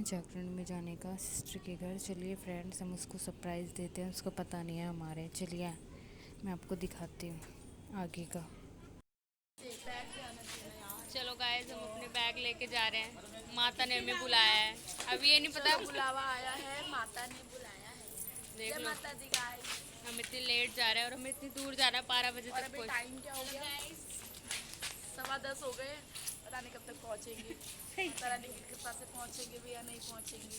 जागरण में जाने का सिस्टर के घर। चलिए फ्रेंड्स, हम उसको सरप्राइज़ देते हैं, उसको पता नहीं है हमारे। चलिए मैं आपको दिखाती हूँ आगे का। चलो गाइस, हम अपने बैग लेके जा रहे हैं। माता ने हमें बुलाया है। अब ये नहीं पता बुलावा आया है, माता ने बुलाया है। देख लो, माता दी गाइस। हम इतनी लेट जा रहे हैं और हमें इतनी दूर जाना है। 12 बजे और तक अभी टाइम क्या हो गया? 10:15 हो गए। पता नहीं कब तक पहुंचेंगे। पता नहीं किसके पास से पहुंचेंगे भी या नहीं पहुंचेंगे।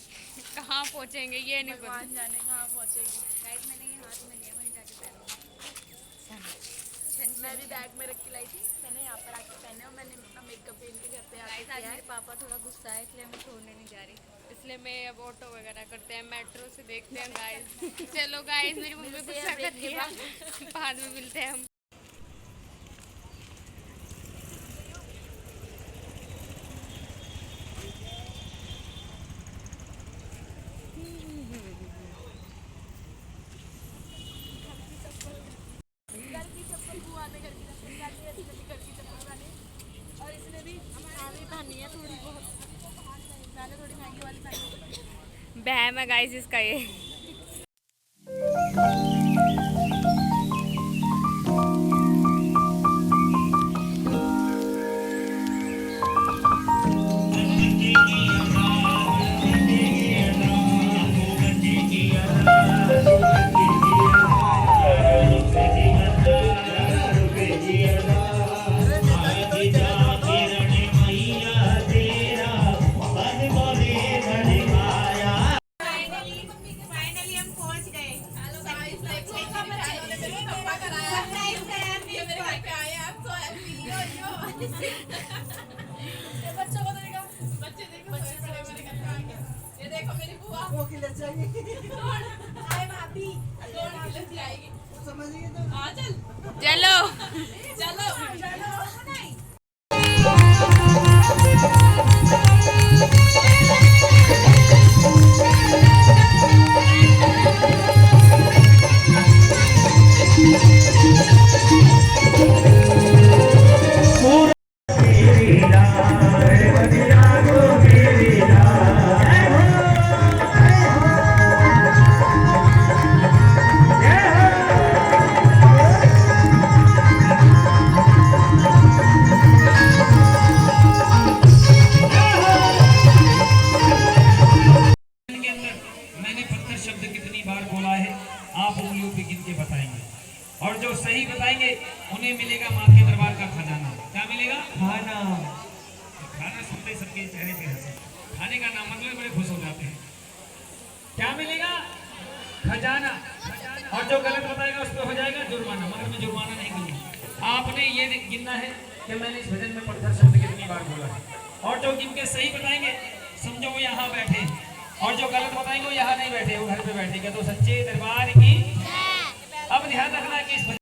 कहाँ पहुँचेंगे ये नहीं पता। भगवान जाने कहाँ पहुंचेंगे। गाइस मैंने ये हाथ में लिया, वहीं जाके पहनूंगी। मैं भी बैग में रख के लाई थी, मैंने यहाँ पर आके पहने और मैंने अपना मेकअप पहन के घर पे आके किया है। पापा थोड़ा गुस्सा है, इसलिए मैं छोड़ने नहीं जा रही। इसलिए मैं अब ऑटो वगैरह करते हैं, मेट्रो से देखते हैं गाइस। चलो गाइस, मेरी मम्मी गुस्सा कर रही है। बाद में मिलते हैं हम। और इसने भी आधी पहनी है थोड़ी बहुत। मैंने थोड़ी महंगी वाली पहनी। बहम है गाइस इसका ये। बच्चों को देखो, बच्चे देखो, बच्चे बड़े बड़े घर पे आ गए। ये देखो मेरी बुआ 2 किलो चाहिए। आए भाभी 2 किलो की आएगी, समझिए तो। आ चल चलो चलो चलो। आप उंगलियों पे गिन के बताएंगे और जो सही बताएंगे उन्हें मिलेगा माँ के दरबार का खजाना। क्या मिलेगा? खाना। खाना सुनते सबके चेहरे पे हंसी। खाने का नाम मतलब बड़े खुश हो जाते हैं। क्या मिलेगा? खजाना। और जो गलत बताएगा उस पर हो जाएगा जुर्माना, मगर में जुर्माना नहीं मिलेगा। आपने ये गिनना है कि मैंने इस भजन में पत्थर शब्द कितनी बार बोला है। और जो गिन के सही बताएंगे समझो वो यहाँ बैठे, और जो गलत बताएंगे वो यहाँ नहीं बैठे, वो घर पे बैठेगा। तो सच्चे दरबार की। अब ध्यान रखना कि इस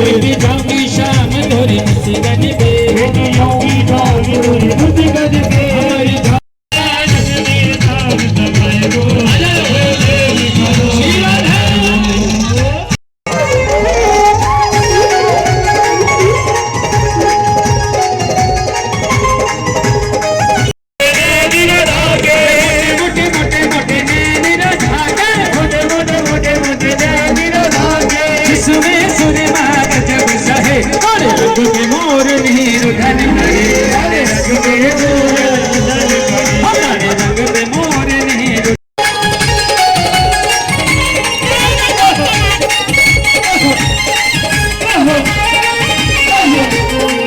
बेटी जाऊंगी शाम तोरी मुसीबत पे बेटी जाऊंगी शाम तोरी मुसीबत पे हमारी मोर नीर धन करे रंग में मोर नीर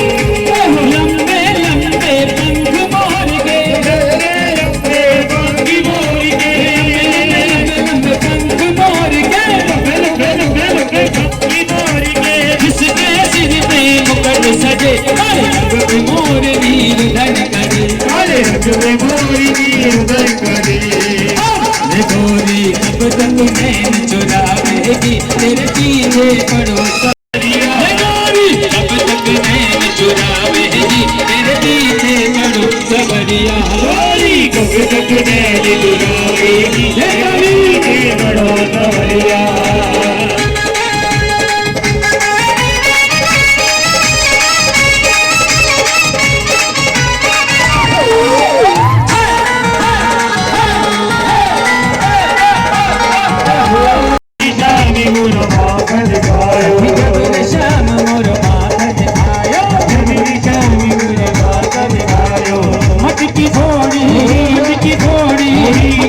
लंबे लंबे पंख मोर के लंबे पंख मोर के लंबे पंख मोर के लंबे पंख मोर के जिसके सिर पे मुकुट सजे रंग में मोर नीर धन करे रंग में मोर नीर धन करे गोरी कब तक नैन चुरावेगी तेरे पीछे पड़ो गोरी कब तक नैन चुरावेगी तेरे पीछे पड़ो सबरिया गोरी कब तक नैन चुरावेगी तेरे पीछे पड़ो सबरिया मटकी फोड़ी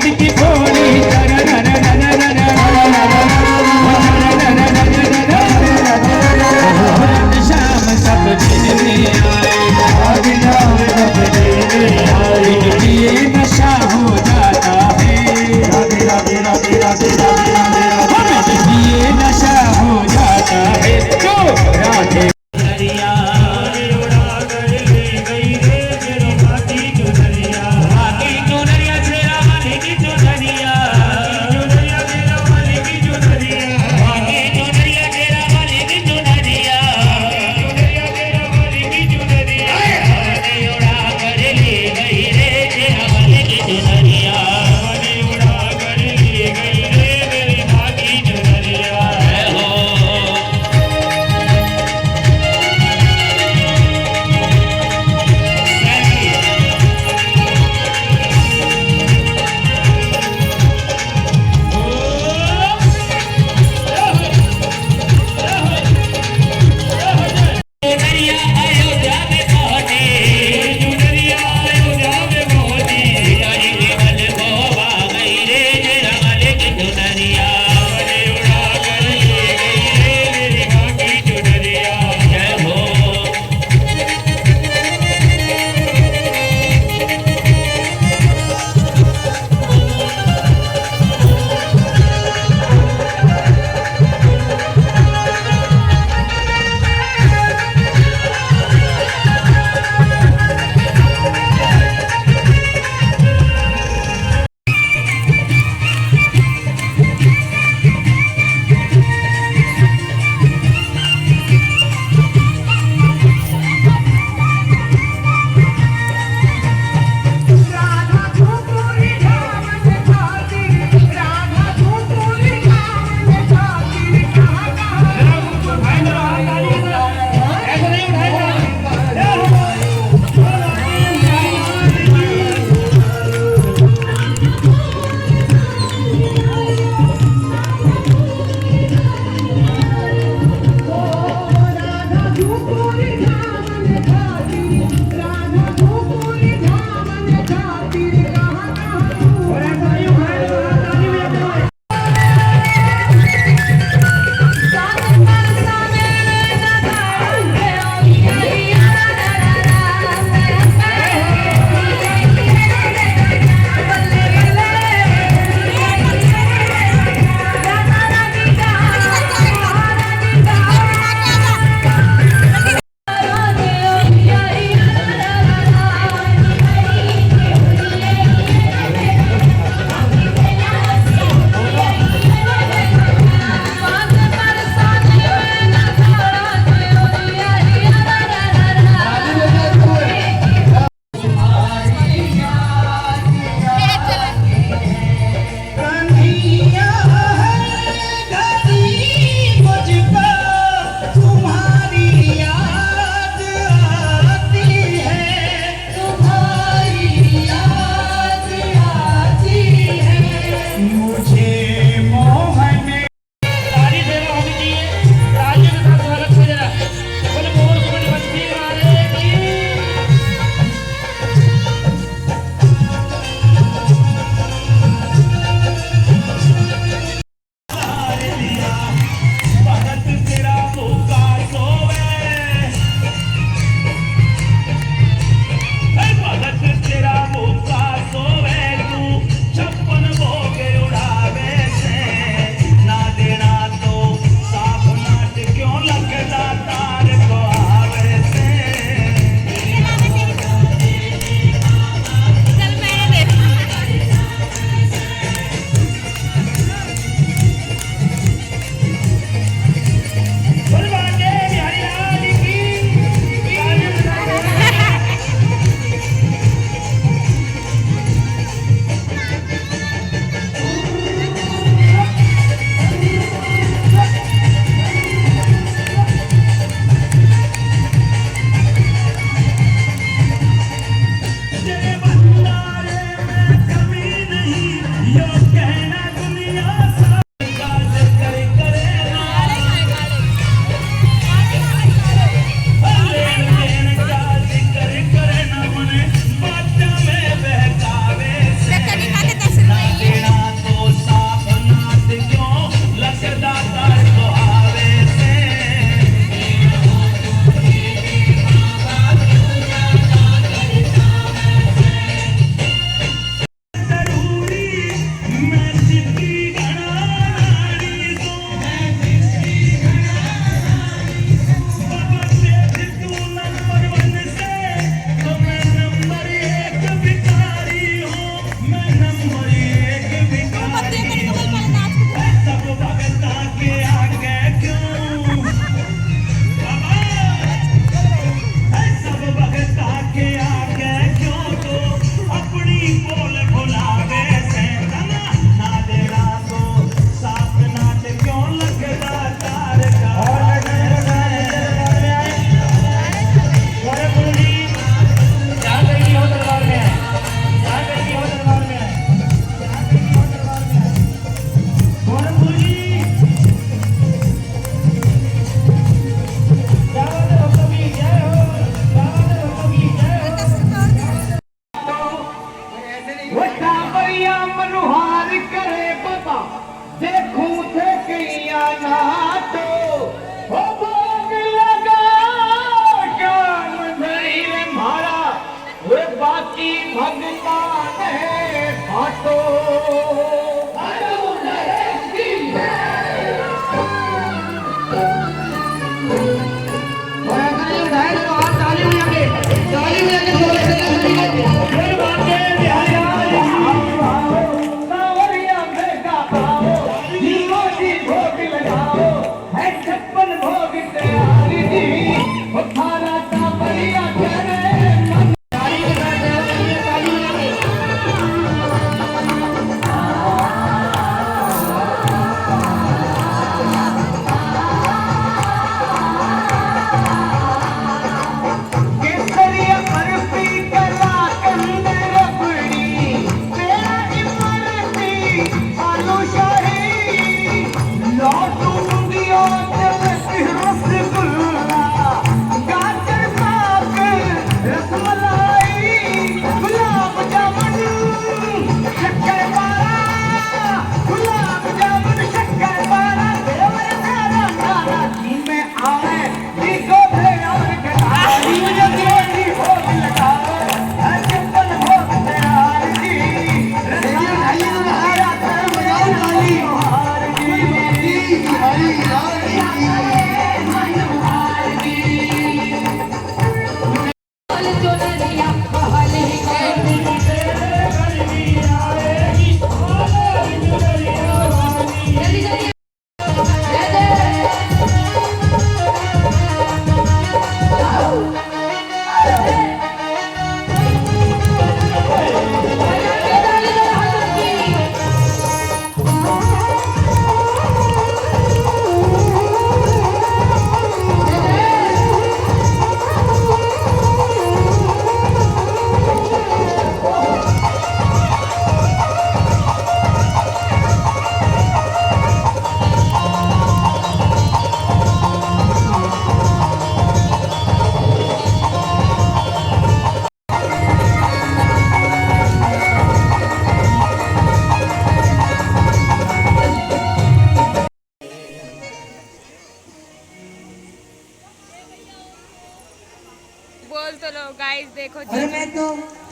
बोल तो लो गाइस, देखो और मैं तो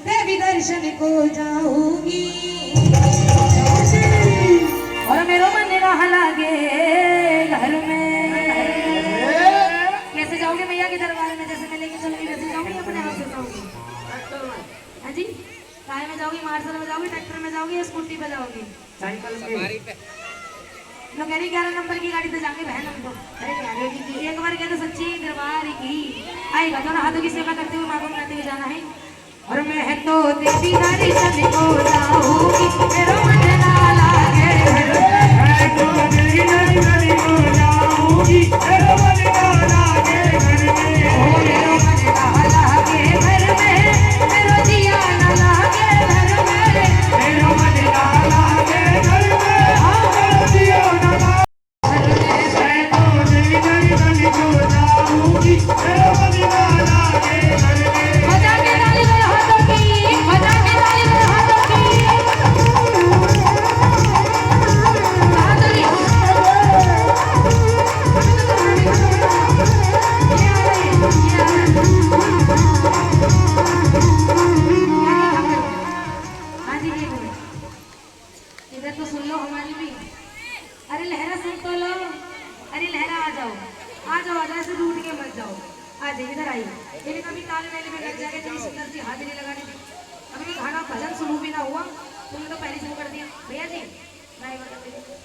देवी दर्शन को जाऊंगी और मेरा मन रहा लागे घर में। कैसे जाओगे मैया के दरबार में? जैसे मैं लेके चलूंगी वैसे जाऊंगी, अपने हाथ से जाऊंगी? हाँ जी, कार में जाओगी, मार्शल में जाओगी, ट्रैक्टर में जाओगी या स्कूटी पे जाओगी? साइकिल पे। लोग कह रही 11 नंबर की गाड़ी पे जाएंगे बहन हमको। अरे एक बार कहते सच्ची दरबार की आएगा दोनों हाथों की सेवा करते हुए, मांगो करते हुए जाना है। और मैं तो देवी दर्शन को जाऊंगी, मेरा मन ना लागे घर में। मैं तो देवी दर्शन को जाऊंगी, मेरा मन ना लागे घर में। ओ मेरा मन ना लागे घर में, मेरा जिया ना लागे घर में। मेरा मन ना लागे घर में, हाँ मेरा जिया ना लागे घर में। मैं तो देवी दर्शन को जाऊंगी, मेरा मन ना लागे घर में। बजा के ताली बजा हाथों की, बजा के ताली बजा हाथों की। हाथों की। ये आ रही है, ये आ रही है। हाँ जी, ये बोलो। इधर तो सुन लो हमारी भी। अरे लहरा सुन तो लो। अरे लहरा आ जाओ, आ जाओ, आ जाओ, ऐसे रूठ के मत जाओ। आ जाइए, इधर आइए। मेरे कभी तालमेल में लग जाएगा, इतनी सुंदर सी हाजिरी लगाने दी। अभी गाना भजन शुरू भी ना हुआ, तुमने तो पहले शुरू कर दिया। भैया जी ड्राइवर कर दीजिए।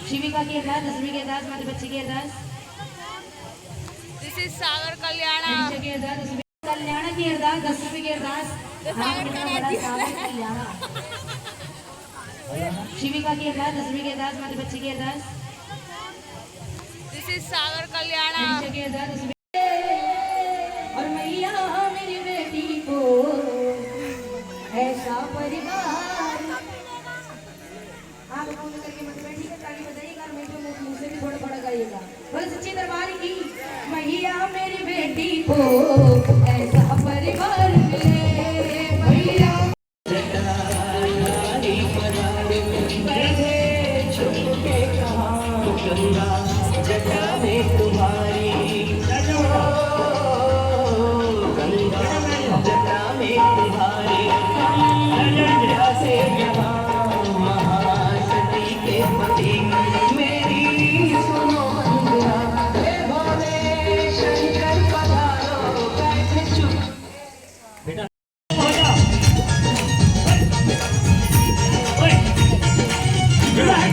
शिविका की अरदास, दसवीं की अरदास, माता बच्ची की अरदास। दिस इज सागर कल्याणा। की अरदास, कल्याण की अरदास, दसवीं की अरदास। शिविका की अरदास, दसवीं की अरदास, माता बच्ची की अरदास। दिस इज सागर कल्याणा। की अरदास। और मैया मेरी बेटी को ऐसा परिवार। आप लोगों ने करके मत बैठिएगा, ताली बजाइएगा और मैं जो मुंह से भी थोड़ा थोड़ा गाइएगा। बोले सच्ची दरबार की मैया मेरी बेटी को ऐसा परिवार मिले। मैया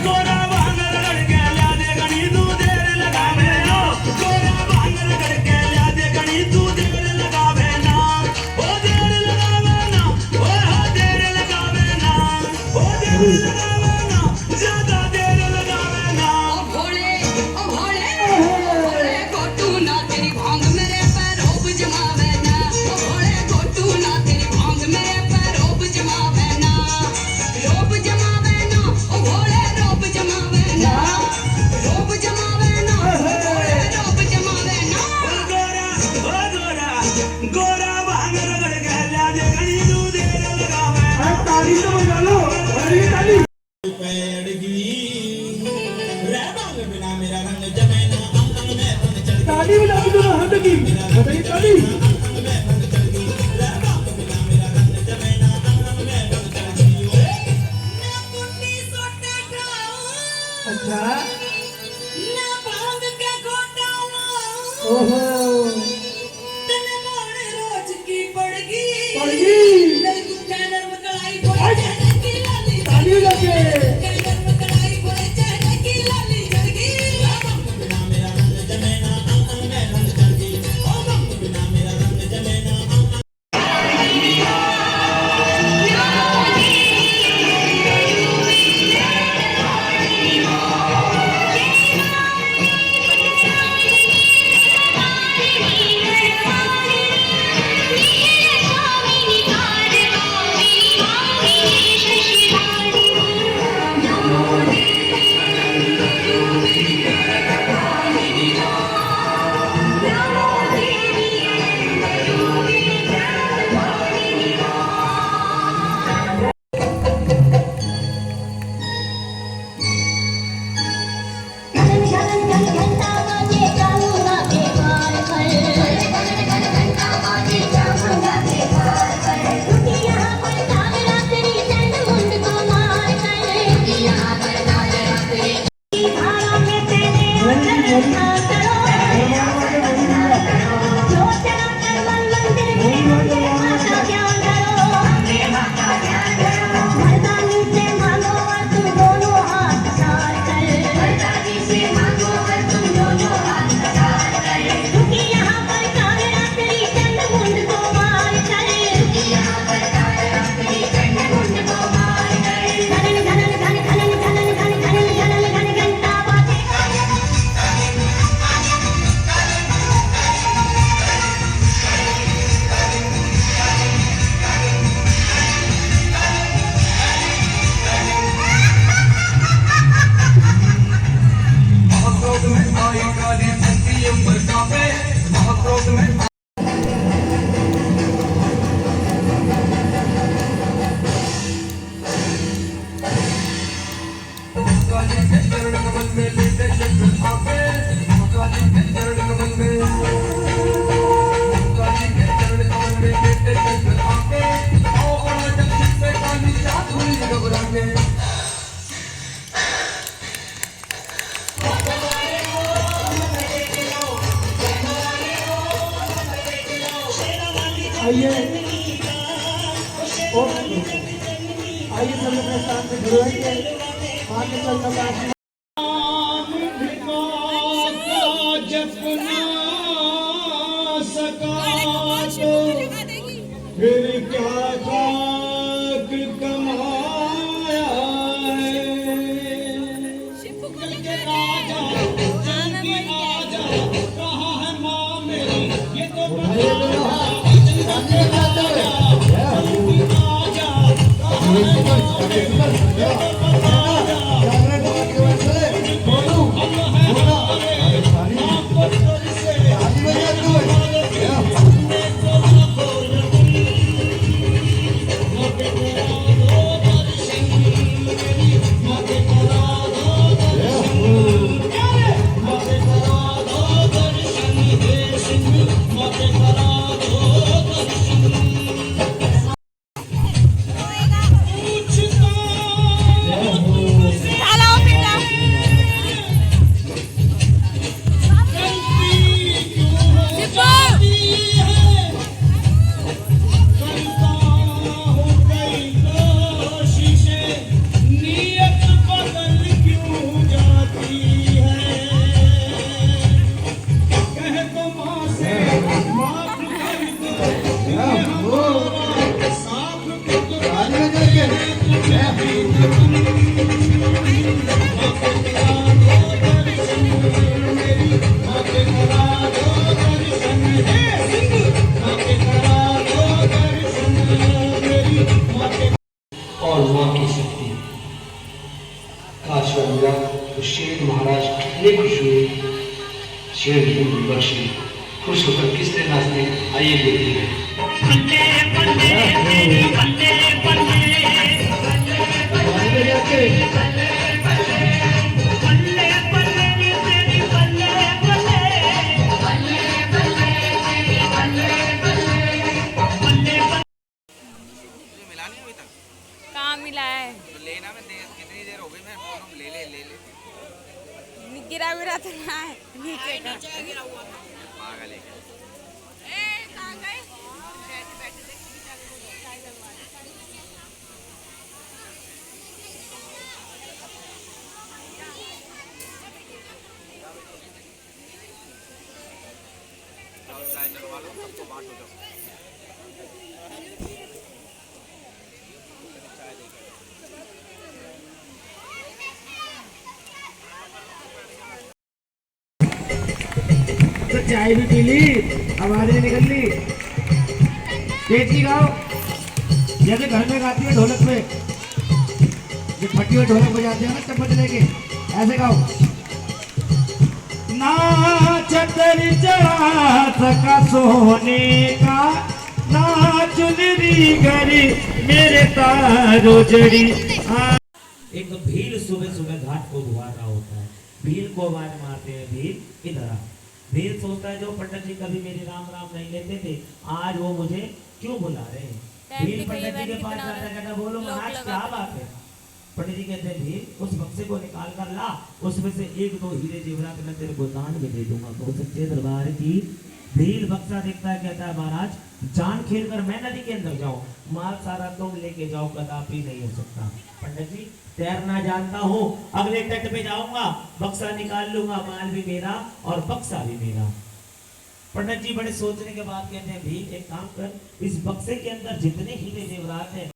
गोरा भांग रगड़ के ला दे गणी दूध लगावे। ताली तो बजा लो, ताली। बताइए कभी अच्छा ओहो पड़गी ताली लगे आइए आइए सब लोग अपने स्थान से खड़े होइए आगे चलना बाकी जपना सका तो फिर क्या खाक कमाया है राजा जल्दी आजा कहाँ है माँ मेरी ये तो और माँ की शक्ति काश हुआ तो शेर महाराज कितने खुश हुए। शेर की बख्शी खुश होकर किसने नाचने आइए देखते हैं। ना मैं कितनी देर हो गई मैं फोन ले ले गिरा विरा तो ना है नीचे का पागल है ए कहाँ गए बैठे बैठे देख चाय लगवा चाय लगवा लो सबको बांटो जाओ तो चाय भी पी ली, आवाजें निकल ली। तेजी गाओ, जैसे घर में गाती है ढोलक पे, जो फटी हुई ढोलक बजाते हैं ना चम्मच लेके, ऐसे गाओ। ना चदर चढ़ा सका सोने का, ना चुनरी गरी मेरे तारो जड़ी। एक तो भील सुबह सुबह घाट को धुआ रहा होता है, भील को आवाज मारते हैं, भील इधर आ। भील सोचता है जो पंडित जी कभी मेरी राम राम नहीं लेते थे, आज वो मुझे क्यों बुला रहे हैं। भील पंडित जी के पास जाता कहता बोलो महाराज क्या बात है। पंडित जी कहते हैं भील उस बक्से को निकाल कर ला, उसमें से एक दो हीरे जेवरात मैं तेरे को दान में दे दूंगा तो सच्चे दरबार की। भील बक्सा देखता है कहता है महाराज जान खेल कर मैं नदी के अंदर जाऊं, माल सारा तुम लेके जाओ कदापि नहीं हो सकता। पंडित जी तैरना जानता हूँ, अगले तट पे जाऊंगा, बक्सा निकाल लूंगा, माल भी मेरा और बक्सा भी मेरा। पंडित जी बड़े सोचने के बाद कहते हैं भील एक काम कर, इस बक्से के अंदर जितने हीरे जेवरात है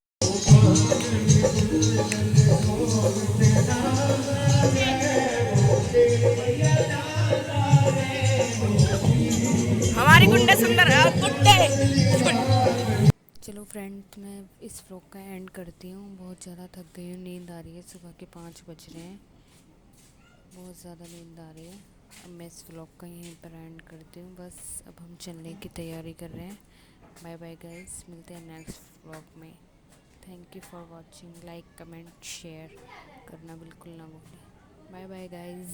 हमारी गुंडे सुंदर गुड्डे। चलो फ्रेंड्स मैं इस व्लॉग का एंड करती हूँ। बहुत ज़्यादा थक गई हूँ, नींद आ रही है, सुबह के 5 बज रहे हैं, बहुत ज़्यादा नींद आ रही है। अब मैं इस व्लॉग का यहीं पर एंड करती हूँ। बस अब हम चलने की तैयारी कर रहे हैं। बाय बाय गाइस, मिलते हैं नेक्स्ट व्लॉग में। Thank you for watching. Like comment share करना बिल्कुल ना भूलें। Bye bye guys.